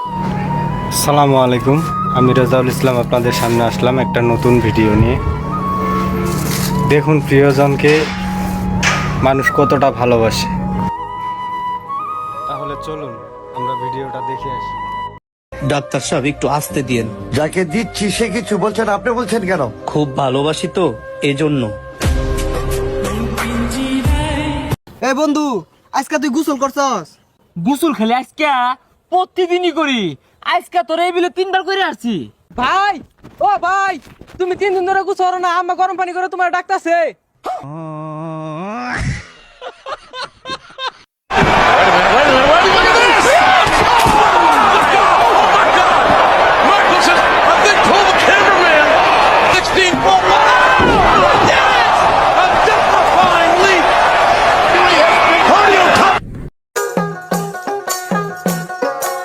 আসসালামু আলাইকুম, আমি রাজাউল ইসলাম আপনাদের সামনে আসলাম একটা নতুন ভিডিও নিয়ে। দেখুন প্রিয়জনকে মানুষ কতটা ভালোবাসে। তাহলে চলুন আমরা ভিডিওটা দেখে আসি। ডাক্তার সাহেব একটু আসতে দিয়েন। যাকে দিচ্ছি সে কিছু বলছেন, আপনি বলছেন কেন? খুব ভালোবাসি তো এজন্য। এ বন্ধু, আজকে তুই গোসল করছস? গোসল খেলে আজকে প্রতিদিনই করি। আজকে তোর এই বিলে 3বার করে আসছি। ভাই, ও ভাই, তুমি 3 দিন ধরে গোসল করো না, আম্মা গরম পানি করে তোমার ডাকতাছে।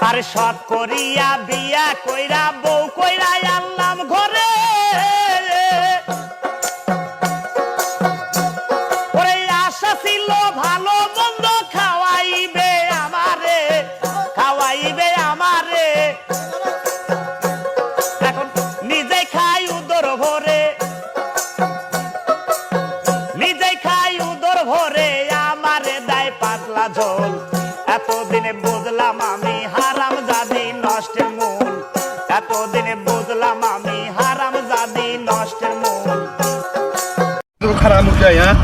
আরে সব করিয়া বিয়া কইরা বউ কইরা আনলাম ঘরে, ওরে আশা ছিল ভালো মন্দ খাওয়াইবে আমারে, খাওয়াইবে আমারে। এখন নিজে খাই উদর ভরে, নিজে খাই উদর ভরে, আমারে দেয় পাতলা ঝোল। এতদিনে বুঝলাম আমি হারাম জাদি নষ্টের মূল, এতদিনে বুঝলাম আমি হারাম জাদি নষ্টের মূল। খারাপ মুখ যায়, হ্যাঁ?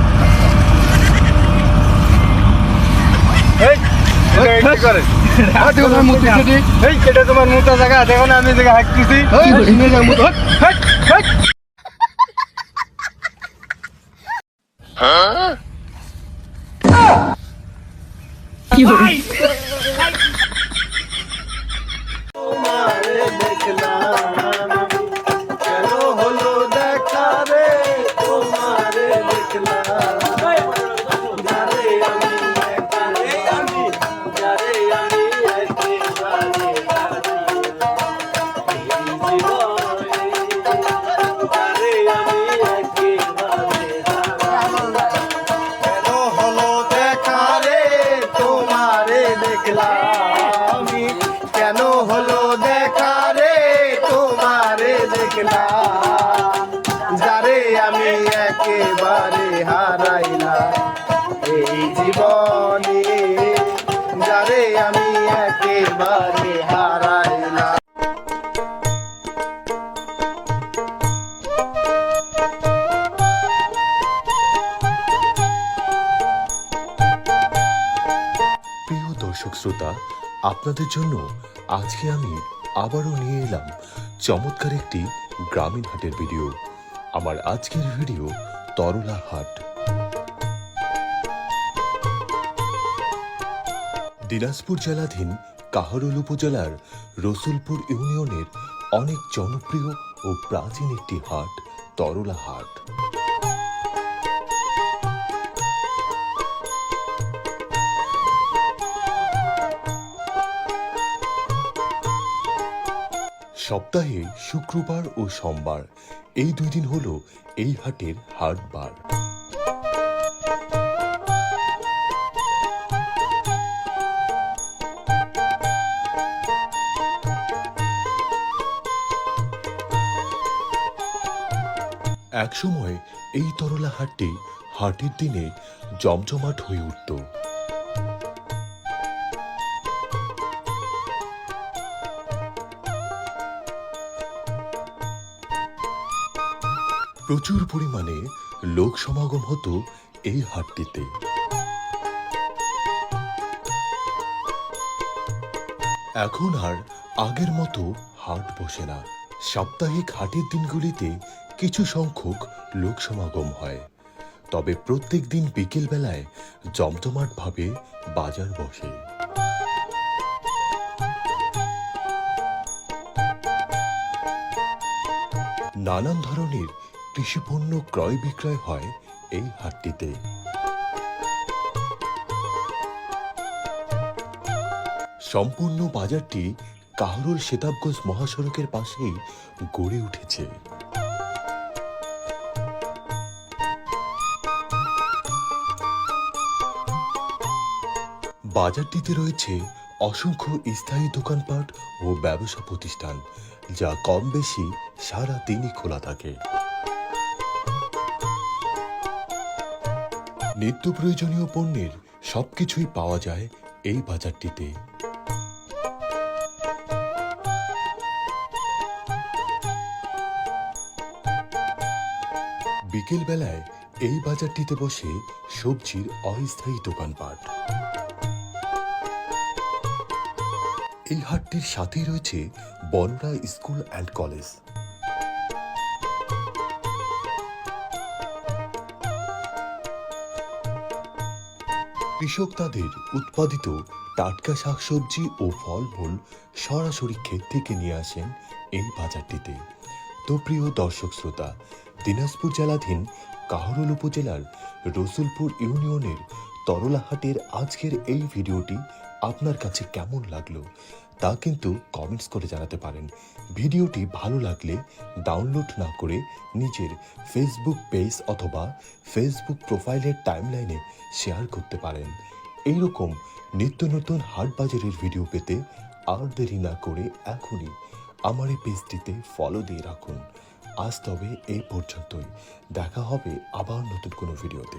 এটা তোমার মোটা জায়গা, দেখো না আমি জায়গা হাঁটতেছি। কেন হলো দেখা রে তোমারে দেখলাম, যারে আমি একেবারে হারাইলাম এই জীবনে, যারে আমি একেবারে হারাইলাম। প্রিয় দর্শক শ্রোতা, আপনাদের জন্য আজকে আমি আবারও নিয়ে এলাম চমৎকার একটি গ্রামীণ হাটের ভিডিও। আমার আজকের ভিডিও তরলা হাট। দিনাজপুর জেলাধীন কাহারোল উপজেলার রসুলপুর ইউনিয়নের অনেক জনপ্রিয় ও প্রাচীন একটি হাট তরলা হাট। সপ্তাহে শুক্রবার ও সোমবার এই 2 দিন হলো এই হাটের হাটবার। একসময় এই তরলা হাটটি হাটের দিনে জমজমাট হয়ে উঠত। প্রচুর পরিমাণে লোক সমাগম হতো এই হাটটিতে। এখন আর আগের মতো হাট বসে না। সাপ্তাহিক হাটের দিনগুলিতে কিছু সংখ্যক লোক সমাগম হয়, তবে প্রত্যেক দিন বিকেল বেলায় জমজমাট ভাবে বাজার বসে। নানান ধরনের কৃষিপণ্য ক্রয় বিক্রয় হয় এই হাটটিতে। সম্পূর্ণ বাজারটি কাহারোল সেতাবগঞ্জ মহাসড়কের পাশেই গড়ে উঠেছে। বাজারটিতে রয়েছে অসংখ্য স্থায়ী দোকানপাট ও ব্যবসা প্রতিষ্ঠান, যা কম বেশি সারা দিনই খোলা থাকে। নিত্য প্রয়োজনীয় পণ্যের সবকিছুই পাওয়া যায় এই বাজারটিতে। বিকেল বেলায় এই বাজারটিতে বসে সবজির অস্থায়ী দোকানপাট। এই হাটটির সাথেই রয়েছে বনরা স্কুল অ্যান্ড কলেজ। কৃষক তাদের উৎপাদিত টাটকা শাকসবজি ও ফলমূল সরাসরি ক্ষেত থেকে নিয়ে আসেন এই বাজারটিতে। তো প্রিয় দর্শক শ্রোতা, দিনাজপুর জেলাধীন কাহরোল উপজেলার রসুলপুর ইউনিয়নের তরলাহাটের আজকের এই ভিডিওটি আপনার কাছে কেমন লাগলো তা কিন্তু কমেন্টস করে জানাতে পারেন। ভিডিওটি ভালো লাগলে ডাউনলোড না করে নিজের ফেসবুক পেজ অথবা ফেসবুক প্রোফাইলের টাইমলাইনে শেয়ার করতে পারেন। এইরকম নিত্য নতুন হাট বাজারের ভিডিও পেতে আর দেরি না করে এখনই আমার এই পেজটিতে ফলো দিয়ে রাখুন। আজ তবে এই পর্যন্তই, দেখা হবে আবার নতুন কোনো ভিডিওতে।